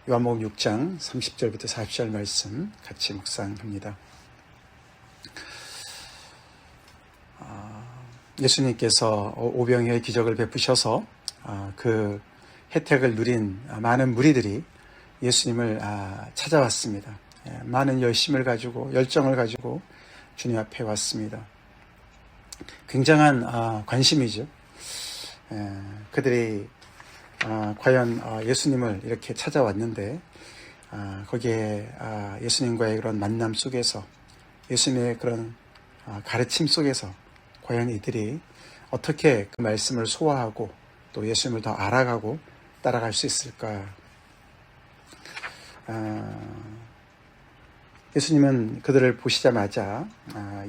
요한복음 6장 30절부터 40절 말씀 같이 묵상합니다. 예수님께서 오병이어의 기적을 베푸셔서 그 혜택을 누린 많은 무리들이 예수님을 찾아왔습니다. 많은 열심을 가지고 열정을 가지고 주님 앞에 왔습니다. 굉장한 관심이죠. 그들이 과연 예수님을 이렇게 찾아왔는데 거기에 예수님과의 그런 만남 속에서 예수님의 그런 가르침 속에서 과연 이들이 어떻게 그 말씀을 소화하고 또 예수님을 더 알아가고 따라갈 수 있을까? 예수님은 그들을 보시자마자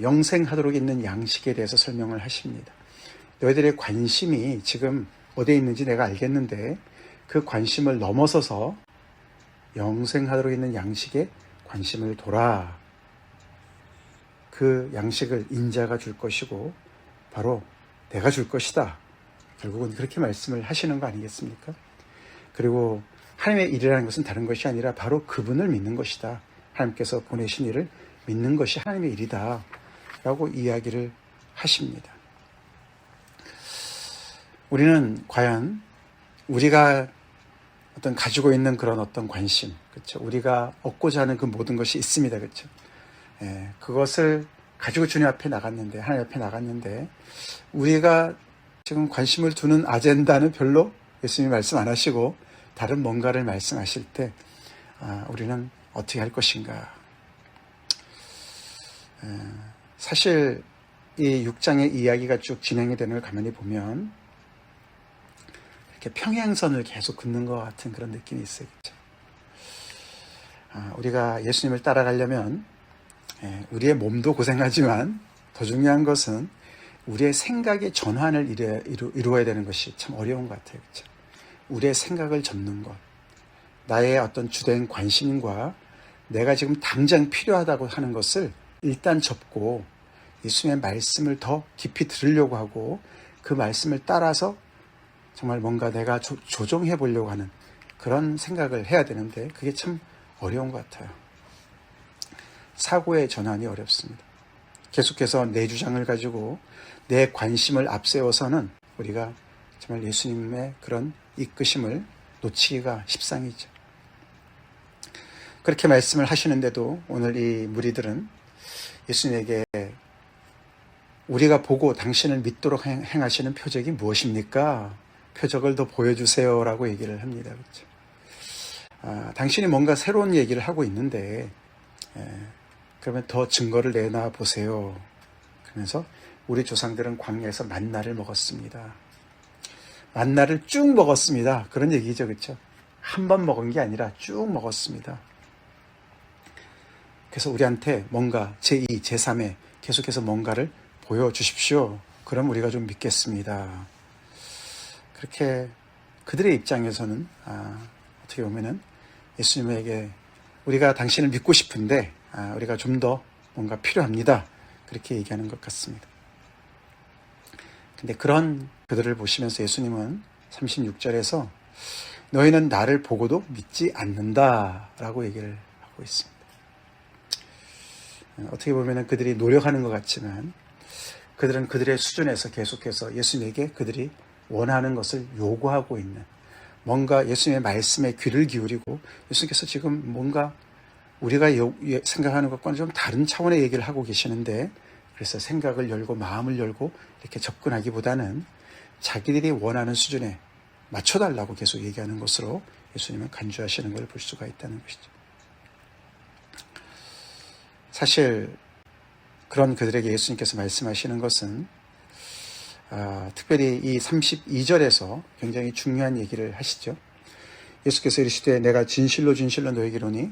영생하도록 있는 양식에 대해서 설명을 하십니다. 너희들의 관심이 지금 어디에 있는지 내가 알겠는데 그 관심을 넘어서서 영생하도록 있는 양식에 관심을 둬라. 그 양식을 인자가 줄 것이고 바로 내가 줄 것이다. 결국은 그렇게 말씀을 하시는 거 아니겠습니까? 그리고 하나님의 일이라는 것은 다른 것이 아니라 바로 그분을 믿는 것이다. 하나님께서 보내신 일을 믿는 것이 하나님의 일이다. 라고 이야기를 하십니다. 우리는 과연 우리가 어떤 가지고 있는 그런 어떤 관심, 그렇죠? 우리가 얻고자 하는 그 모든 것이 있습니다. 그렇죠? 그것을 가지고 주님 앞에 나갔는데, 하나님 앞에 나갔는데, 우리가 지금 관심을 두는 아젠다는 별로 예수님이 말씀 안 하시고, 다른 뭔가를 말씀하실 때, 우리는 어떻게 할 것인가. 사실, 이 6장의 이야기가 쭉 진행이 되는 걸 가만히 보면, 이렇게 평행선을 계속 긋는 것 같은 그런 느낌이 있어요. 그렇죠? 우리가 예수님을 따라가려면, 우리의 몸도 고생하지만 더 중요한 것은 우리의 생각의 전환을 이루어야 되는 것이 참 어려운 것 같아요. 그렇죠? 우리의 생각을 접는 것, 나의 어떤 주된 관심과 내가 지금 당장 필요하다고 하는 것을 일단 접고 예수님의 말씀을 더 깊이 들으려고 하고 그 말씀을 따라서 정말 뭔가 내가 조정해 보려고 하는 그런 생각을 해야 되는데 그게 참 어려운 것 같아요. 사고의 전환이 어렵습니다. 계속해서 내 주장을 가지고 내 관심을 앞세워서는 우리가 정말 예수님의 그런 이끄심을 놓치기가 십상이죠. 그렇게 말씀을 하시는데도 오늘 이 무리들은 예수님에게 우리가 보고 당신을 믿도록 행하시는 표적이 무엇입니까? 표적을 더 보여주세요 라고 얘기를 합니다. 그렇죠? 당신이 뭔가 새로운 얘기를 하고 있는데 그러면 더 증거를 내놔 보세요. 그러면서 우리 조상들은 광야에서 만나를 먹었습니다. 만나를 쭉 먹었습니다. 그런 얘기죠. 그렇죠? 한 번 먹은 게 아니라 쭉 먹었습니다. 그래서 우리한테 뭔가 제2, 제3에 계속해서 뭔가를 보여주십시오. 그럼 우리가 좀 믿겠습니다. 그렇게 그들의 입장에서는 어떻게 보면은 예수님에게 우리가 당신을 믿고 싶은데 우리가 좀 더 뭔가 필요합니다. 그렇게 얘기하는 것 같습니다. 근데 그런 그들을 보시면서 예수님은 36절에서 너희는 나를 보고도 믿지 않는다 라고 얘기를 하고 있습니다. 어떻게 보면 그들이 노력하는 것 같지만 그들은 그들의 수준에서 계속해서 예수님에게 그들이 원하는 것을 요구하고 있는 뭔가 예수님의 말씀에 귀를 기울이고 예수님께서 지금 뭔가 우리가 생각하는 것과는 좀 다른 차원의 얘기를 하고 계시는데 그래서 생각을 열고 마음을 열고 이렇게 접근하기보다는 자기들이 원하는 수준에 맞춰달라고 계속 얘기하는 것으로 예수님은 간주하시는 걸 볼 수가 있다는 것이죠. 사실 그런 그들에게 예수님께서 말씀하시는 것은 특별히 이 32절에서 굉장히 중요한 얘기를 하시죠. 예수께서 이르시되 내가 진실로 진실로 너에게 이르노니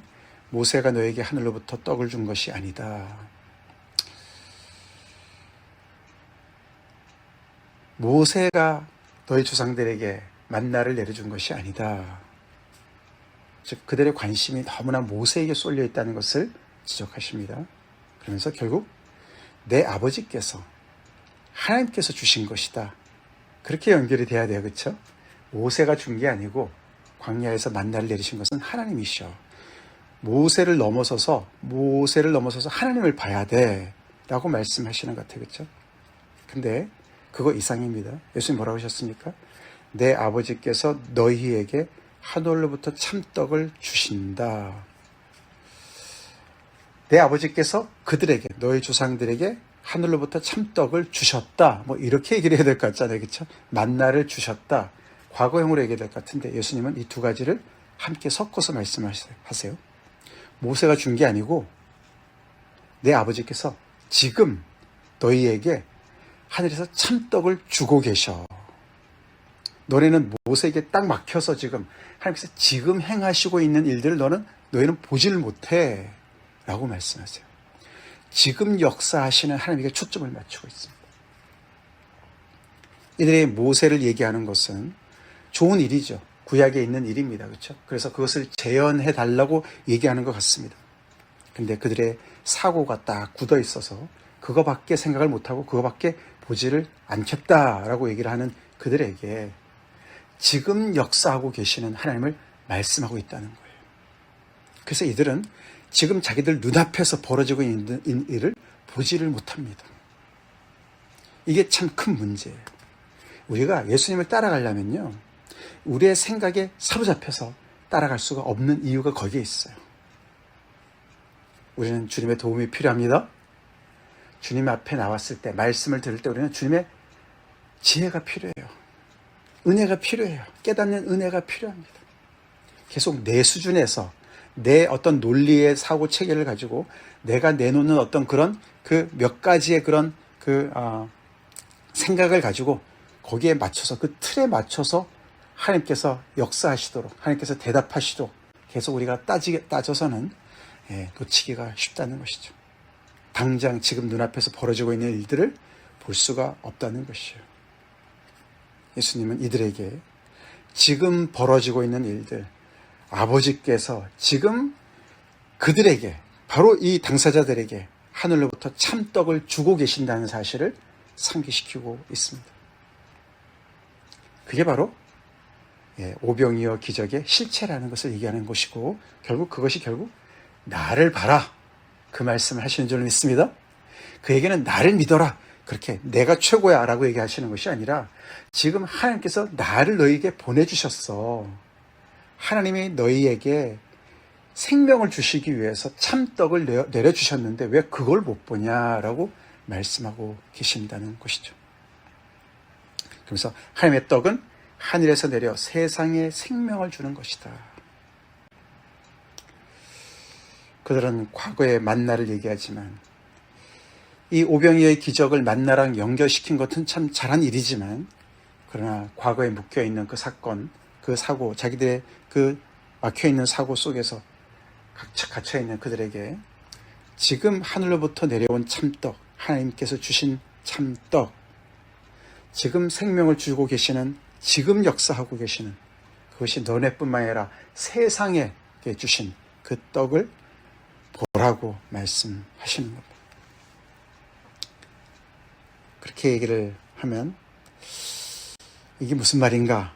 모세가 너에게 하늘로부터 떡을 준 것이 아니다. 모세가 너희 조상들에게 만나를 내려준 것이 아니다. 즉 그들의 관심이 너무나 모세에게 쏠려 있다는 것을 지적하십니다. 그러면서 결국 내 아버지께서 하나님께서 주신 것이다. 그렇게 연결이 돼야 돼요. 그렇죠? 모세가 준 게 아니고 광야에서 만나를 내리신 것은 하나님이셔. 모세를 넘어서서 하나님을 봐야 돼 라고 말씀하시는 것 같아요. 그렇죠? 근데 그거 이상입니다. 예수님 뭐라고 하셨습니까? 내 아버지께서 너희에게 하늘로부터 참떡을 주신다. 내 아버지께서 그들에게, 너희 조상들에게 하늘로부터 참떡을 주셨다. 뭐 이렇게 얘기를 해야 될 것 같잖아요. 그렇죠? 만나를 주셨다. 과거형으로 얘기해야 될 것 같은데 예수님은 이 두 가지를 함께 섞어서 말씀하세요. 모세가 준 게 아니고 내 아버지께서 지금 너희에게 하늘에서 참떡을 주고 계셔. 너네는 모세에게 딱 막혀서 지금 하나님께서 지금 행하시고 있는 일들을 너희는 보지를 못해 라고 말씀하세요. 지금 역사하시는 하나님에게 초점을 맞추고 있습니다. 이들이 모세를 얘기하는 것은 좋은 일이죠. 구약에 있는 일입니다. 그렇죠? 그래서 그것을 재현해 달라고 얘기하는 것 같습니다. 근데 그들의 사고가 딱 굳어 있어서 그거밖에 생각을 못하고 그거밖에 보지를 않겠다라고 얘기를 하는 그들에게 지금 역사하고 계시는 하나님을 말씀하고 있다는 거예요. 그래서 이들은 지금 자기들 눈앞에서 벌어지고 있는 일을 보지를 못합니다. 이게 참 큰 문제예요. 우리가 예수님을 따라가려면요, 우리의 생각에 사로잡혀서 따라갈 수가 없는 이유가 거기에 있어요. 우리는 주님의 도움이 필요합니다. 주님 앞에 나왔을 때, 말씀을 들을 때 우리는 주님의 지혜가 필요해요. 은혜가 필요해요. 깨닫는 은혜가 필요합니다. 계속 내 수준에서 내 어떤 논리의 사고 체계를 가지고 내가 내놓는 어떤 그런 그 몇 가지의 그런 생각을 가지고 거기에 맞춰서 그 틀에 맞춰서 하나님께서 역사하시도록, 하나님께서 대답하시도록 계속 우리가 따져서는 놓치기가 쉽다는 것이죠. 당장 지금 눈앞에서 벌어지고 있는 일들을 볼 수가 없다는 것이에요. 예수님은 이들에게 지금 벌어지고 있는 일들, 아버지께서 지금 그들에게, 바로 이 당사자들에게 하늘로부터 참떡을 주고 계신다는 사실을 상기시키고 있습니다. 그게 바로 오병이어 기적의 실체라는 것을 얘기하는 것이고, 그것이 결국 나를 봐라, 그 말씀을 하시는 줄 믿습니다. 그에게는 나를 믿어라, 그렇게 내가 최고야 라고 얘기하시는 것이 아니라 지금 하나님께서 나를 너희에게 보내주셨어. 하나님이 너희에게 생명을 주시기 위해서 참떡을 내려주셨는데 왜 그걸 못 보냐라고 말씀하고 계신다는 것이죠. 그래서 하나님의 떡은 하늘에서 내려 세상에 생명을 주는 것이다. 그들은 과거의 만나를 얘기하지만 이 오병이어의 기적을 만나랑 연결시킨 것은 참 잘한 일이지만, 그러나 과거에 묶여있는 그 사건, 그 사고, 자기들의 그 막혀있는 사고 속에서 갇혀있는 그들에게 지금 하늘로부터 내려온 참떡, 하나님께서 주신 참떡, 지금 생명을 주고 계시는, 지금 역사하고 계시는 그것이 너네뿐만 아니라 세상에 주신 그 떡을 보라고 말씀하시는 겁니다. 그렇게 얘기를 하면 이게 무슨 말인가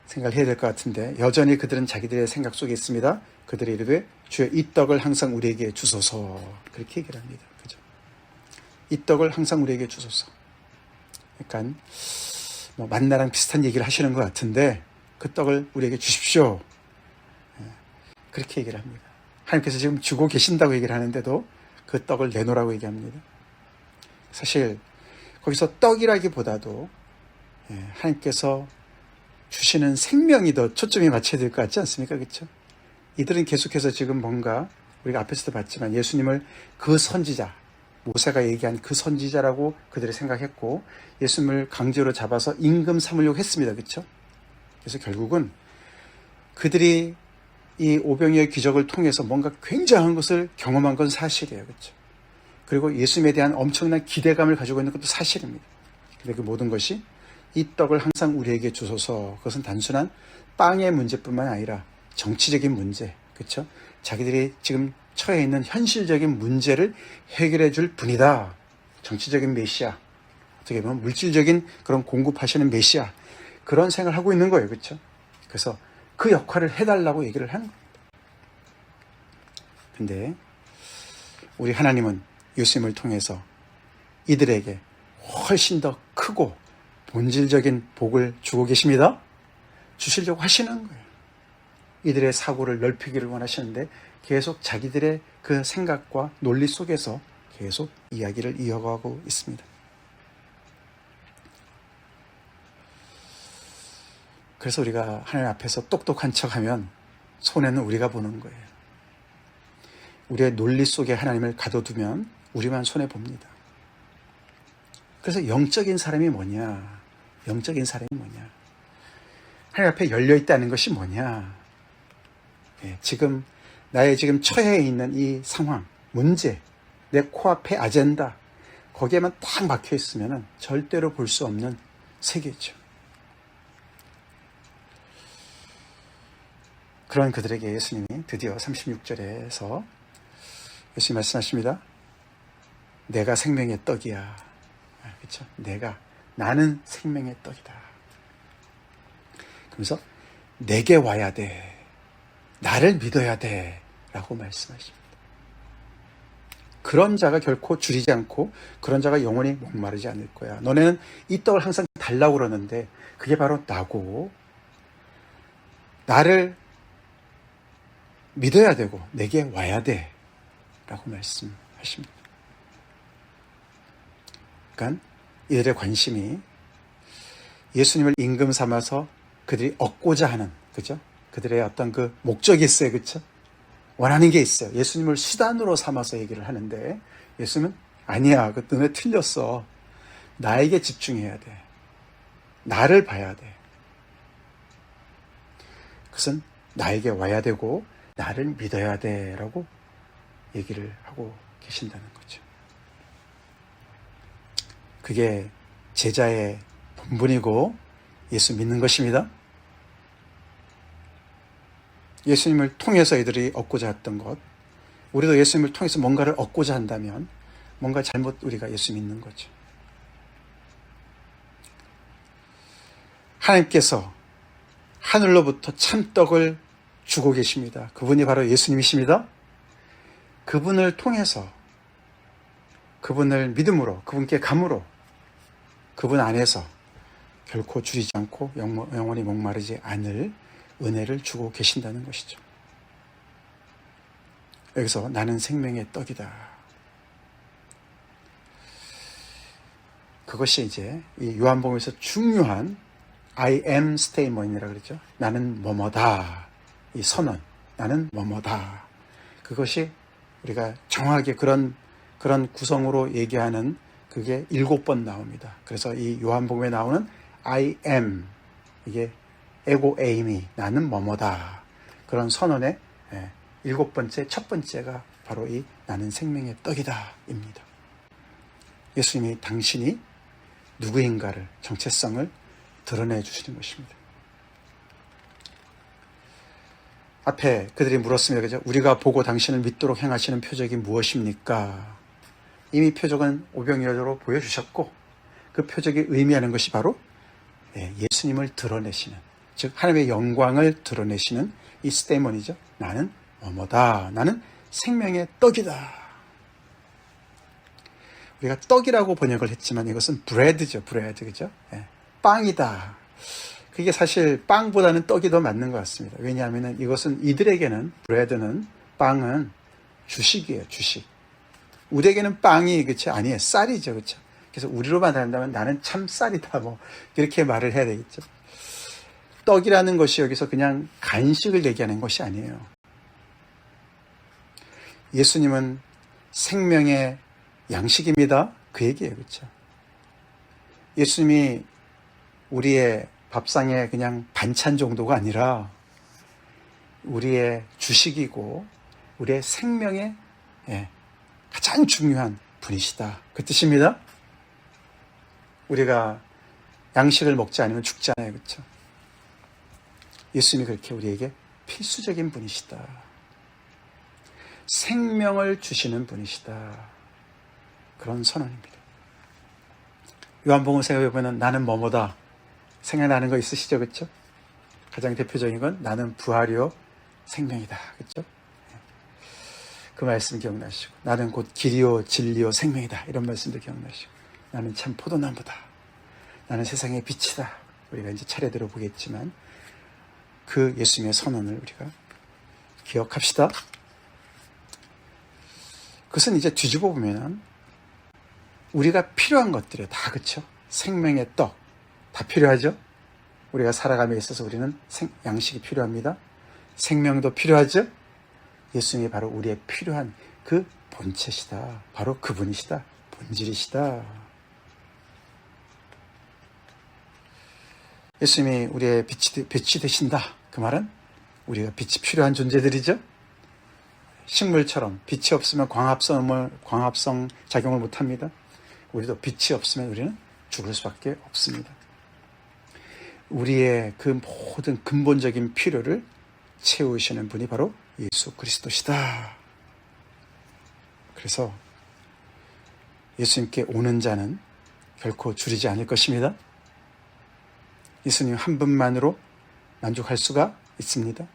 생각을 해야 될 것 같은데, 여전히 그들은 자기들의 생각 속에 있습니다. 그들이 이르되 주여 이 떡을 항상 우리에게 주소서, 그렇게 얘기를 합니다. 그죠? 이 떡을 항상 우리에게 주소서. 그러니까 만나랑 비슷한 얘기를 하시는 것 같은데 그 떡을 우리에게 주십시오, 그렇게 얘기를 합니다. 하나님께서 지금 주고 계신다고 얘기를 하는데도 그 떡을 내놓으라고 얘기합니다. 사실 거기서 떡이라기보다도 하나님께서 주시는 생명이 더 초점이 맞춰야 될 것 같지 않습니까? 그렇죠? 이들은 계속해서 지금 뭔가 우리가 앞에서도 봤지만 예수님을 그 선지자, 모세가 얘기한 그 선지자라고 그들이 생각했고 예수님을 강제로 잡아서 임금 삼으려고 했습니다. 그렇죠? 그래서 결국은 그들이 이 오병이어의 기적을 통해서 뭔가 굉장한 것을 경험한 건 사실이에요. 그렇죠? 그리고 예수님에 대한 엄청난 기대감을 가지고 있는 것도 사실입니다. 근데 그 모든 것이 이 떡을 항상 우리에게 주소서, 그것은 단순한 빵의 문제뿐만 아니라 정치적인 문제, 그렇죠? 자기들이 지금 처해 있는 현실적인 문제를 해결해 줄 분이다. 정치적인 메시아, 어떻게 보면 물질적인 그런 공급하시는 메시아, 그런 생각을 하고 있는 거예요. 그렇죠? 그래서 그 역할을 해달라고 얘기를 하는 겁니다. 근데 우리 하나님은 예수님을 통해서 이들에게 훨씬 더 크고 본질적인 복을 주고 계십니다. 주시려고 하시는 거예요. 이들의 사고를 넓히기를 원하시는데 계속 자기들의 그 생각과 논리 속에서 계속 이야기를 이어가고 있습니다. 그래서 우리가 하나님 앞에서 똑똑한 척하면 손해는 우리가 보는 거예요. 우리의 논리 속에 하나님을 가둬두면 우리만 손해봅니다. 그래서 영적인 사람이 뭐냐? 영적인 사람이 뭐냐? 하나님 앞에 열려있다는 것이 뭐냐? 지금 나의 지금 처해에 있는 이 상황, 문제, 내 코앞의 아젠다, 거기에만 딱 막혀있으면 절대로 볼 수 없는 세계죠. 그런 그들에게 예수님이 드디어 36절에서 예수님 말씀하십니다. 내가 생명의 떡이야. 그렇죠? 나는 생명의 떡이다. 그러면서 내게 와야 돼. 나를 믿어야 돼. 라고 말씀하십니다. 그런 자가 결코 줄이지 않고 그런 자가 영원히 목마르지 않을 거야. 너네는 이 떡을 항상 달라고 그러는데 그게 바로 나고 나를 믿어야 되고 내게 와야 돼 라고 말씀하십니다. 그러니까 이들의 관심이 예수님을 임금 삼아서 그들이 얻고자 하는, 그죠? 그들의 어떤 그 목적이 있어요. 그렇죠? 원하는 게 있어요. 예수님을 수단으로 삼아서 얘기를 하는데 예수님은 아니야. 그 너네 틀렸어. 나에게 집중해야 돼. 나를 봐야 돼. 그것은 나에게 와야 되고 나를 믿어야 돼 라고 얘기를 하고 계신다는 거죠. 그게 제자의 본분이고 예수 믿는 것입니다. 예수님을 통해서 이들이 얻고자 했던 것, 우리도 예수님을 통해서 뭔가를 얻고자 한다면 뭔가 잘못 우리가 예수 믿는 거죠. 하나님께서 하늘로부터 참떡을 주고 계십니다. 그분이 바로 예수님이십니다. 그분을 통해서, 그분을 믿음으로, 그분께 감으로, 그분 안에서 결코 줄이지 않고 영원히 목마르지 않을 은혜를 주고 계신다는 것이죠. 여기서 나는 생명의 떡이다. 그것이 이제 이 요한복음에서 중요한 I am statement이라고 그러죠. 나는 뭐뭐다. 이 선언, 나는 뭐뭐다. 그것이 우리가 정확하게 그런 구성으로 얘기하는 그게 7번 나옵니다. 그래서 이 요한복음에 나오는 I am, 이게 에고 에이미, 나는 뭐뭐다. 그런 선언의 7번째, 첫 번째가 바로 이 나는 생명의 떡이다 입니다. 예수님이 당신이 누구인가를, 정체성을 드러내 주시는 것입니다. 앞에 그들이 물었습니다. 그죠? 우리가 보고 당신을 믿도록 행하시는 표적이 무엇입니까? 이미 표적은 오병이어로 보여주셨고 그 표적이 의미하는 것이 바로 예수님을 드러내시는, 즉 하나님의 영광을 드러내시는 이 스테이먼이죠. 나는 뭐뭐다. 나는 생명의 떡이다. 우리가 떡이라고 번역을 했지만 이것은 브레드죠. 브레드, 그죠? 빵이다. 그게 사실 빵보다는 떡이 더 맞는 것 같습니다. 왜냐하면 이것은 이들에게는, 브레드는, 빵은 주식이에요. 주식. 우리에게는 빵이, 그렇죠? 아니에요. 쌀이죠. 그렇죠? 그래서 우리로 말한다면 나는 참 쌀이다. 뭐 이렇게 말을 해야 되겠죠. 떡이라는 것이 여기서 그냥 간식을 얘기하는 것이 아니에요. 예수님은 생명의 양식입니다. 그 얘기예요. 그렇죠? 예수님이 우리의 밥상에 그냥 반찬 정도가 아니라 우리의 주식이고 우리의 생명의 가장 중요한 분이시다. 그 뜻입니다. 우리가 양식을 먹지 않으면 죽잖아요. 그렇죠? 예수님이 그렇게 우리에게 필수적인 분이시다. 생명을 주시는 분이시다. 그런 선언입니다. 요한복음 생각해보면 나는 뭐뭐다. 생각나는 거 있으시죠? 그렇죠? 가장 대표적인 건 나는 부활이요 생명이다. 그렇죠? 그 말씀 기억나시고, 나는 곧 길이요 진리요 생명이다. 이런 말씀도 기억나시고, 나는 참 포도나무다. 나는 세상의 빛이다. 우리가 이제 차례대로 보겠지만 그 예수님의 선언을 우리가 기억합시다. 그것은 이제 뒤집어 보면 우리가 필요한 것들이에요. 다. 그렇죠? 생명의 떡 다 필요하죠? 우리가 살아감에 있어서 우리는 양식이 필요합니다. 생명도 필요하죠? 예수님이 바로 우리의 필요한 그 본체시다. 바로 그분이시다. 본질이시다. 예수님이 우리의 빛이 되신다. 그 말은 우리가 빛이 필요한 존재들이죠. 식물처럼 빛이 없으면 광합성 작용을 못합니다. 우리도 빛이 없으면 우리는 죽을 수밖에 없습니다. 우리의 그 모든 근본적인 필요를 채우시는 분이 바로 예수 그리스도시다. 그래서 예수님께 오는 자는 결코 줄이지 않을 것입니다. 예수님 한 분만으로 만족할 수가 있습니다.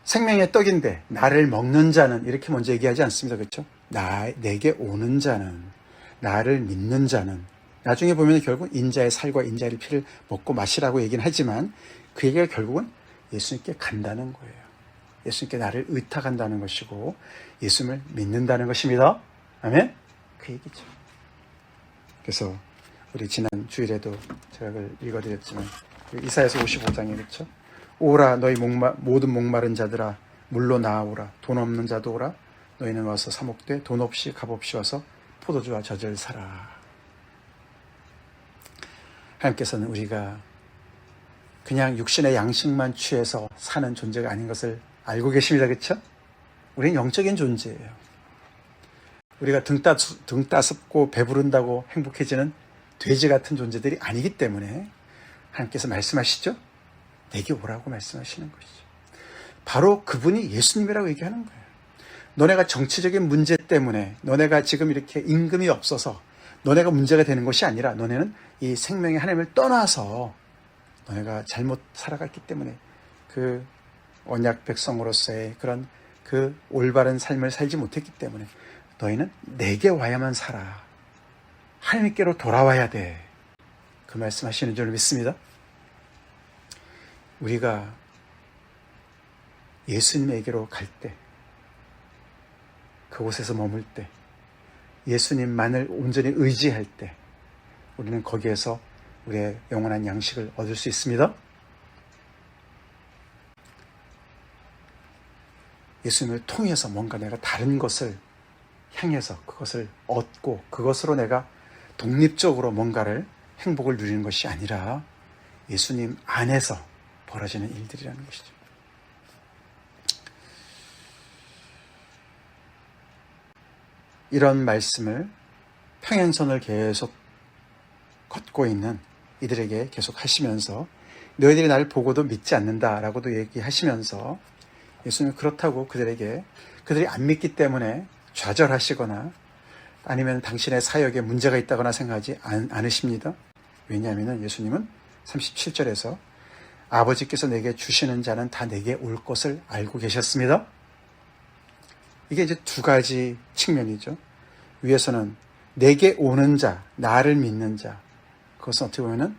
생명의 떡인데 나를 먹는 자는 이렇게 먼저 얘기하지 않습니다. 그렇죠? 내게 오는 자는, 나를 믿는 자는, 나중에 보면 결국 인자의 살과 인자의 피를 먹고 마시라고 얘기는 하지만 그 얘기가 결국은 예수님께 간다는 거예요. 예수님께 나를 의탁한다는 것이고 예수님을 믿는다는 것입니다. 아멘? 그 얘기죠. 그래서 우리 지난 주일에도 제가 그걸 읽어드렸지만 이사야서 55장에 그렇죠? 오라 너희 모든 목마른 자들아 물로 나아오라. 돈 없는 자도 오라. 너희는 와서 사목되 돈 없이 값없이 와서 포도주와 젖을 사라. 하나님께서는 우리가 그냥 육신의 양식만 취해서 사는 존재가 아닌 것을 알고 계십니다. 그렇죠? 우리는 영적인 존재예요. 우리가 등 따숩고 배부른다고 행복해지는 돼지 같은 존재들이 아니기 때문에 하나님께서 말씀하시죠. 내게 오라고 말씀하시는 것이죠. 바로 그분이 예수님이라고 얘기하는 거예요. 너네가 정치적인 문제 때문에, 너네가 지금 이렇게 임금이 없어서 너네가 문제가 되는 것이 아니라 너네는 이 생명의 하나님을 떠나서 너네가 잘못 살아갔기 때문에 그 언약 백성으로서의 그런 그 올바른 삶을 살지 못했기 때문에 너희는 내게 와야만 살아. 하나님께로 돌아와야 돼. 그 말씀하시는 줄 믿습니다. 우리가 예수님에게로 갈 때, 그곳에서 머물 때, 예수님만을 온전히 의지할 때 우리는 거기에서 우리의 영원한 양식을 얻을 수 있습니다. 예수님을 통해서 뭔가 내가 다른 것을 향해서 그것을 얻고 그것으로 내가 독립적으로 뭔가를 행복을 누리는 것이 아니라 예수님 안에서 벌어지는 일들이라는 것이죠. 이런 말씀을 평행선을 계속 걷고 있는 이들에게 계속 하시면서 너희들이 나를 보고도 믿지 않는다라고도 얘기하시면서 예수님은 그렇다고 그들이 안 믿기 때문에 좌절하시거나 아니면 당신의 사역에 문제가 있다거나 생각하지 않으십니다. 왜냐하면 예수님은 37절에서 아버지께서 내게 주시는 자는 다 내게 올 것을 알고 계셨습니다. 이게 이제 두 가지 측면이죠. 위에서는 내게 오는 자, 나를 믿는 자. 그것은 어떻게 보면은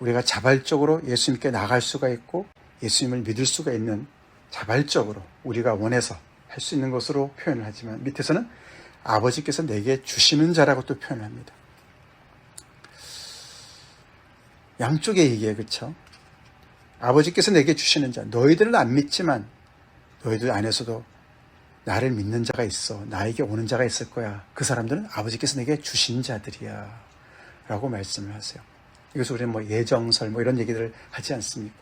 우리가 자발적으로 예수님께 나갈 수가 있고 예수님을 믿을 수가 있는 자발적으로 우리가 원해서 할 수 있는 것으로 표현을 하지만 밑에서는 아버지께서 내게 주시는 자라고 또 표현을 합니다. 양쪽에 얘기해요. 그렇죠? 아버지께서 내게 주시는 자. 너희들은 안 믿지만 너희들 안에서도 나를 믿는 자가 있어. 나에게 오는 자가 있을 거야. 그 사람들은 아버지께서 내게 주신 자들이야. 라고 말씀을 하세요. 이것을 우리는 예정설 이런 얘기들을 하지 않습니까?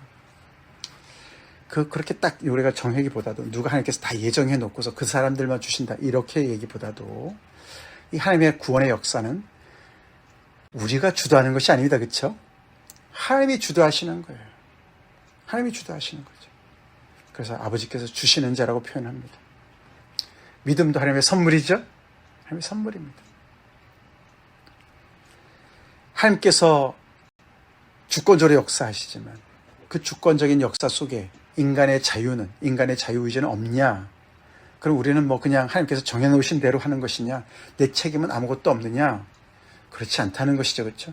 그렇게 딱 우리가 정하기보다도 누가 하나님께서 다 예정해 놓고서 그 사람들만 주신다. 이렇게 얘기보다도 이 하나님의 구원의 역사는 우리가 주도하는 것이 아닙니다. 그렇죠? 하나님이 주도하시는 거예요. 하나님이 주도하시는 거죠. 그래서 아버지께서 주시는 자라고 표현합니다. 믿음도 하나님의 선물이죠? 하나님의 선물입니다. 하나님께서 주권적으로 역사하시지만 그 주권적인 역사 속에 인간의 자유는, 인간의 자유의지는 없냐? 그럼 우리는 뭐 그냥 하나님께서 정해놓으신 대로 하는 것이냐? 내 책임은 아무것도 없느냐? 그렇지 않다는 것이죠. 그렇죠?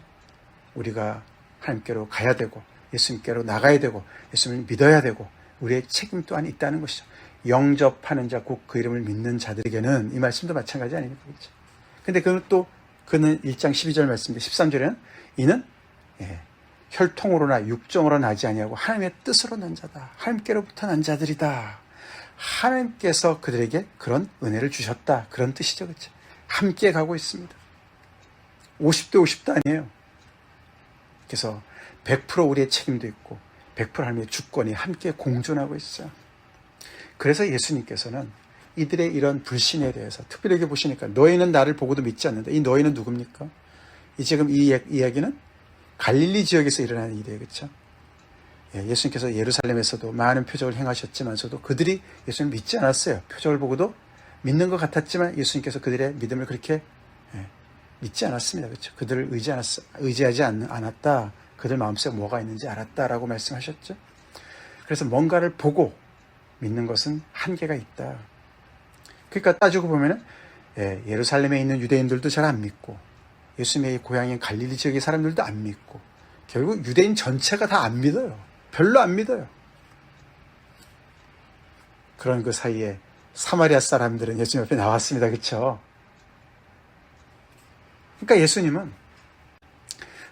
우리가 하나님께로 가야 되고 예수님께로 나가야 되고 예수님을 믿어야 되고 우리의 책임 또한 있다는 것이죠. 영접하는 자, 곧 그 이름을 믿는 자들에게는, 이 말씀도 마찬가지 아닙니까? 그렇죠? 근데 그는 1장 12절 말씀인데 13절에는 이는 혈통으로나 육정으로 나지 아니하고 하나님의 뜻으로 난 자다. 하나님께로부터 난 자들이다. 하나님께서 그들에게 그런 은혜를 주셨다. 그런 뜻이죠. 그렇죠? 함께 가고 있습니다. 50대 50도 아니에요. 그래서 100% 우리의 책임도 있고 100% 하나님의 주권이 함께 공존하고 있어요. 그래서 예수님께서는 이들의 이런 불신에 대해서 특별하게 보시니까 너희는 나를 보고도 믿지 않는다. 이 너희는 누굽니까? 지금 이 이야기는 갈릴리 지역에서 일어나는 일이에요. 그렇죠? 예수님께서 예루살렘에서도 많은 표적을 행하셨지만서도 그들이 예수님을 믿지 않았어요. 표적을 보고도 믿는 것 같았지만 예수님께서 그들의 믿음을 그렇게 믿지 않았습니다. 그렇죠? 그들을 의지하지 않았다. 그들 마음속에 뭐가 있는지 알았다라고 말씀하셨죠. 그래서 뭔가를 보고 믿는 것은 한계가 있다. 그러니까 따지고 보면은 예루살렘에 있는 유대인들도 잘 안 믿고 예수님의 고향인 갈릴리 지역의 사람들도 안 믿고 결국 유대인 전체가 다 안 믿어요. 별로 안 믿어요. 그런 그 사이에 사마리아 사람들은 예수님 앞에 나왔습니다. 그렇죠? 그러니까 예수님은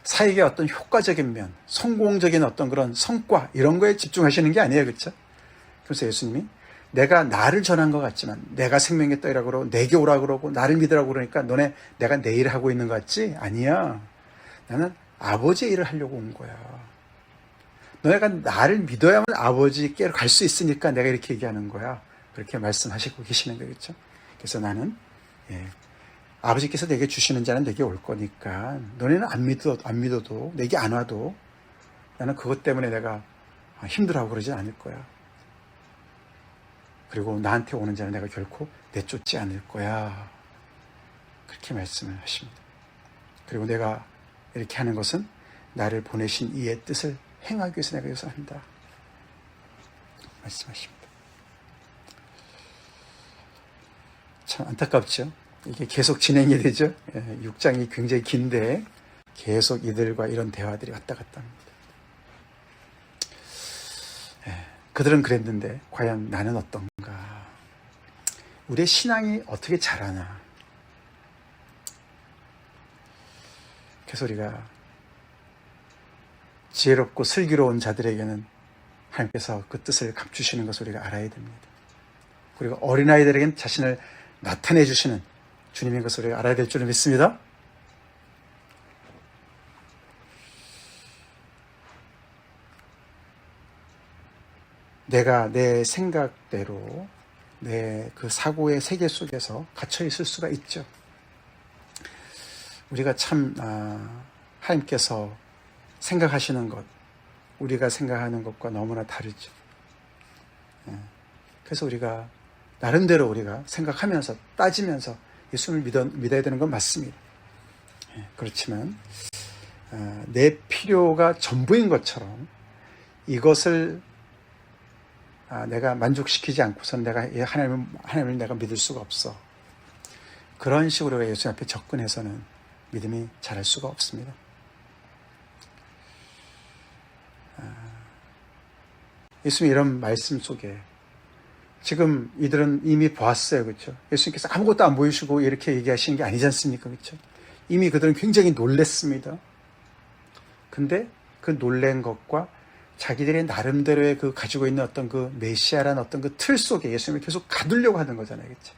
사역의 어떤 효과적인 면, 성공적인 어떤 그런 성과 이런 거에 집중하시는 게 아니에요. 그렇죠? 그래서 예수님이 내가 나를 전한 것 같지만 내가 생명의 떡이라고 그러고 내게 오라고 그러고 나를 믿으라고 그러니까 너네 내가 내 일을 하고 있는 것 같지? 아니야. 나는 아버지의 일을 하려고 온 거야. 너네가 나를 믿어야만 아버지께로 갈 수 있으니까 내가 이렇게 얘기하는 거야. 그렇게 말씀하시고 계시는 거죠. 그렇죠? 그래서 나는 아버지께서 내게 주시는 자는 내게 올 거니까 너네는 안 믿어도 내게 안 와도 나는 그것 때문에 내가 힘들어하고 그러지 않을 거야. 그리고 나한테 오는 자는 내가 결코 내쫓지 않을 거야. 그렇게 말씀을 하십니다. 그리고 내가 이렇게 하는 것은 나를 보내신 이의 뜻을 행하기 위해서 내가 이것을 한다. 말씀하십니다. 참 안타깝죠? 이게 계속 진행이 되죠? 6장이 굉장히 긴데 계속 이들과 이런 대화들이 왔다 갔다 합니다. 그들은 그랬는데 과연 나는 어떤가? 우리의 신앙이 어떻게 자라나? 그래서 우리가 지혜롭고 슬기로운 자들에게는 하나님께서 그 뜻을 감추시는 것을 우리가 알아야 됩니다. 그리고 어린아이들에게는 자신을 나타내 주시는 주님인 것을 우리가 알아야 될 줄을 믿습니다. 내가 내 생각대로 내 그 사고의 세계 속에서 갇혀 있을 수가 있죠. 우리가 참 하나님께서 생각하시는 것, 우리가 생각하는 것과 너무나 다르죠. 그래서 우리가 나름대로 우리가 생각하면서 따지면서 예수님을 믿어야 되는 건 맞습니다. 그렇지만 내 필요가 전부인 것처럼 이것을 내가 만족시키지 않고선 내가 하나님을 내가 믿을 수가 없어. 그런 식으로 우리가 예수님 앞에 접근해서는 믿음이 자랄 수가 없습니다. 예수님 이런 말씀 속에 지금 이들은 이미 보았어요. 그렇죠? 예수님께서 아무것도 안 보이시고 이렇게 얘기하시는 게 아니지 않습니까? 그렇죠? 이미 그들은 굉장히 놀랬습니다. 근데 그 놀란 것과 자기들의 나름대로의 그 가지고 있는 어떤 그 메시아라는 어떤 그 틀 속에 예수님을 계속 가두려고 하는 거잖아요. 그렇죠?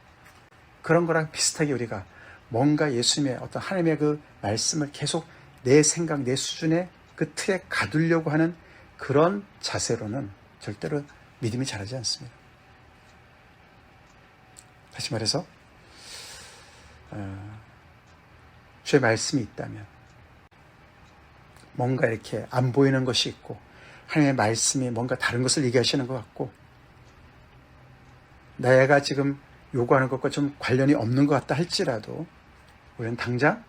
그런 거랑 비슷하게 우리가 뭔가 예수님의 어떤 하나님의 그 말씀을 계속 내 생각, 내 수준의 그 틀에 가두려고 하는 그런 자세로는 절대로 믿음이 자라지 않습니다. 다시 말해서 주의 말씀이 있다면 뭔가 이렇게 안 보이는 것이 있고 하나님의 말씀이 뭔가 다른 것을 얘기하시는 것 같고 내가 지금 요구하는 것과 좀 관련이 없는 것 같다 할지라도 우리는 당장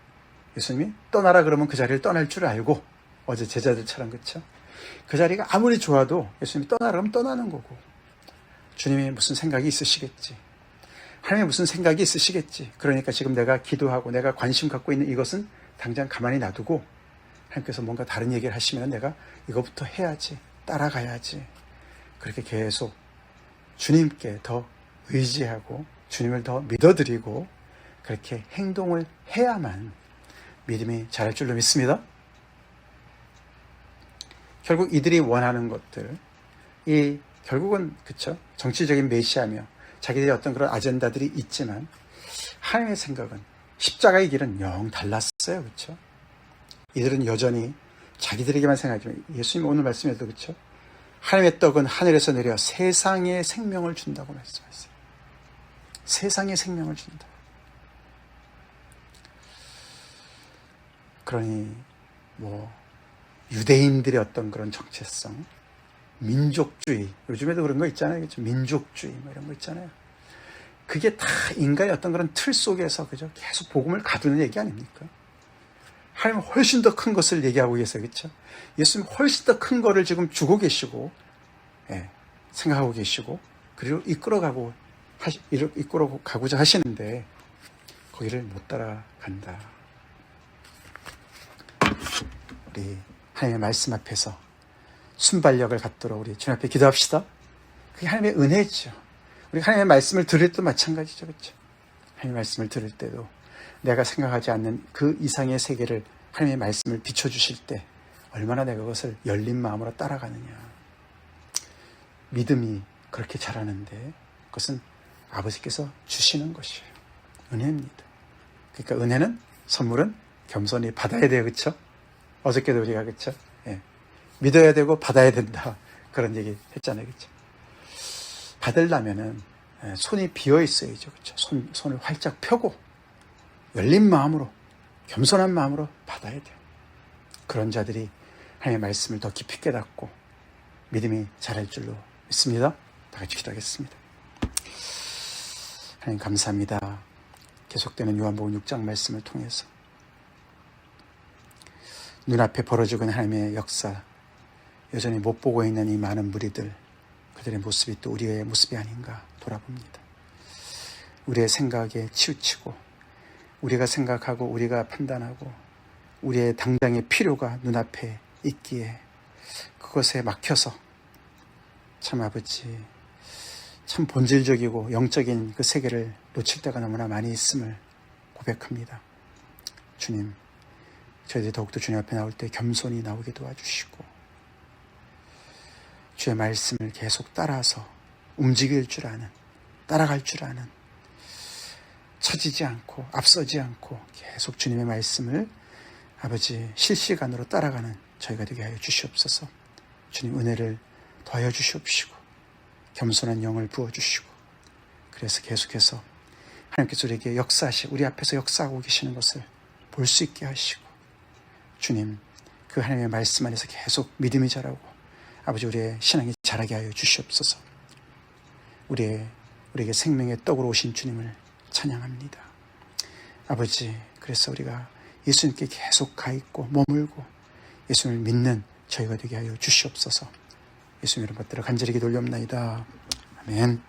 예수님이 떠나라 그러면 그 자리를 떠날 줄 알고 어제 제자들처럼, 그쵸? 그 자리가 아무리 좋아도 예수님이 떠나라 그러면 떠나는 거고, 주님이 무슨 생각이 있으시겠지. 하나님이 무슨 생각이 있으시겠지. 그러니까 지금 내가 기도하고 내가 관심 갖고 있는 이것은 당장 가만히 놔두고 하나님께서 뭔가 다른 얘기를 하시면 내가 이것부터 해야지, 따라가야지. 그렇게 계속 주님께 더 의지하고 주님을 더 믿어드리고 그렇게 행동을 해야만 믿음이 자랄 줄로 믿습니다. 결국 이들이 원하는 것들, 이 결국은 그쵸, 정치적인 메시아며 자기들의 어떤 그런 아젠다들이 있지만 하나님의 생각은 십자가의 길은 영 달랐어요. 그쵸? 이들은 여전히 자기들에게만 생각하지만 예수님 오늘 말씀에도 그쵸? 하나님의 떡은 하늘에서 내려 세상에 생명을 준다고 말씀하셨어요. 세상에 생명을 준다. 그러니 유대인들의 어떤 그런 정체성, 민족주의, 요즘에도 그런 거 있잖아요. 그렇죠? 민족주의 이런 거 있잖아요. 그게 다 인간의 어떤 그런 틀 속에서 그죠? 계속 복음을 가두는 얘기 아닙니까? 하나님은 훨씬 더 큰 것을 얘기하고 계세요. 그렇죠? 예수님 훨씬 더 큰 거를 지금 주고 계시고, 생각하고 계시고, 그리고 이끌어가고자 하시는데 거기를 못 따라간다. 우리 하나님의 말씀 앞에서 순발력을 갖도록 우리 주님 앞에 기도합시다. 그게 하나님의 은혜죠. 우리 하나님의 말씀을 들을 때도 마찬가지죠. 그렇죠? 하나님의 말씀을 들을 때도 내가 생각하지 않는 그 이상의 세계를 하나님의 말씀을 비춰주실 때 얼마나 내가 그것을 열린 마음으로 따라가느냐. 믿음이 그렇게 자라는데 그것은 아버지께서 주시는 것이에요. 은혜입니다. 그러니까 은혜는, 선물은 겸손히 받아야 돼요. 그렇죠? 어저께도 우리가 그렇죠? 믿어야 되고 받아야 된다. 그런 얘기 했잖아요. 그렇죠? 받으려면은 손이 비어 있어야죠. 그렇죠? 손을 활짝 펴고 열린 마음으로, 겸손한 마음으로 받아야 돼요. 그런 자들이 하나님의 말씀을 더 깊이 깨닫고 믿음이 자랄 줄로 믿습니다. 다 같이 기도하겠습니다. 하나님 감사합니다. 계속되는 요한복음 6장 말씀을 통해서 눈앞에 벌어지고 있는 하나님의 역사, 여전히 못 보고 있는 이 많은 무리들, 그들의 모습이 또 우리의 모습이 아닌가 돌아봅니다. 우리의 생각에 치우치고 우리가 생각하고 우리가 판단하고 우리의 당장의 필요가 눈앞에 있기에 그것에 막혀서 참 아버지, 참 본질적이고 영적인 그 세계를 놓칠 때가 너무나 많이 있음을 고백합니다. 주님, 저희들이 더욱더 주님 앞에 나올 때 겸손히 나오게 도와주시고 주의 말씀을 계속 따라서 움직일 줄 아는, 따라갈 줄 아는, 처지지 않고 앞서지 않고 계속 주님의 말씀을 아버지 실시간으로 따라가는 저희가 되게 하여 주시옵소서. 주님 은혜를 더하여 주시옵시고 겸손한 영을 부어주시고 그래서 계속해서 하나님께서 우리에게 역사하시고 우리 앞에서 역사하고 계시는 것을 볼 수 있게 하시고 주님 그 하나님의 말씀 안에서 계속 믿음이 자라고 아버지 우리의 신앙이 자라게 하여 주시옵소서. 우리에게 생명의 떡으로 오신 주님을 찬양합니다. 아버지, 그래서 우리가 예수님께 계속 가 있고 머물고 예수님을 믿는 저희가 되게 하여 주시옵소서. 예수님 이름 받들어 간절히 기도 올려옵나이다. 아멘.